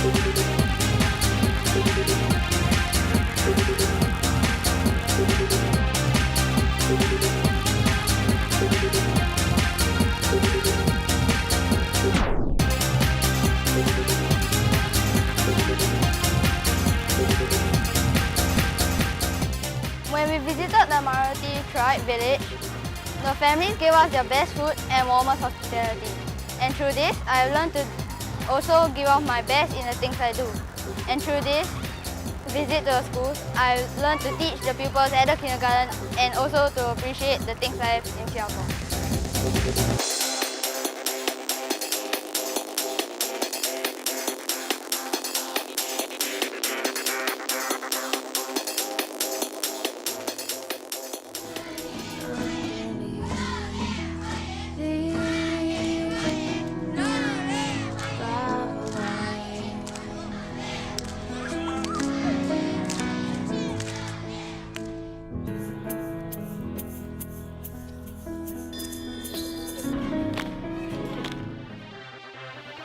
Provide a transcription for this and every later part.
When we visited the minority tribe village, the families gave us their best food and warmest hospitality. And through this, I have learned to also give off my best in the things I do. And through this visit to the schools, I learned to teach the pupils at the kindergarten and also to appreciate the things I have in Singapore.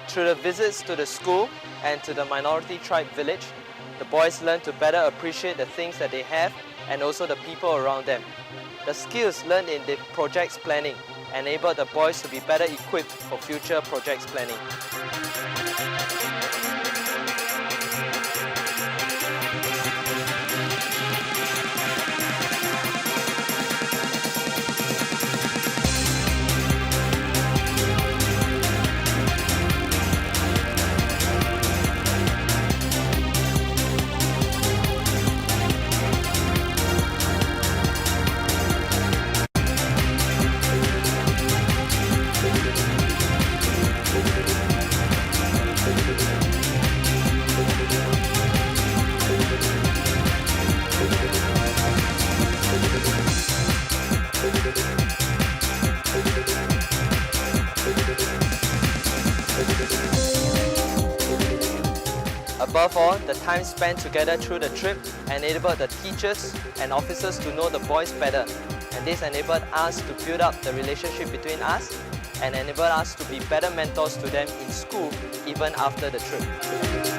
Through the visits to the school and to the minority tribe village, the boys learn to better appreciate the things that they have and also the people around them. The skills learned in the projects planning enable the boys to be better equipped for future projects planning. Above all, the time spent together through the trip enabled the teachers and officers to know the boys better, and this enabled us to build up the relationship between us and enabled us to be better mentors to them in school even after the trip.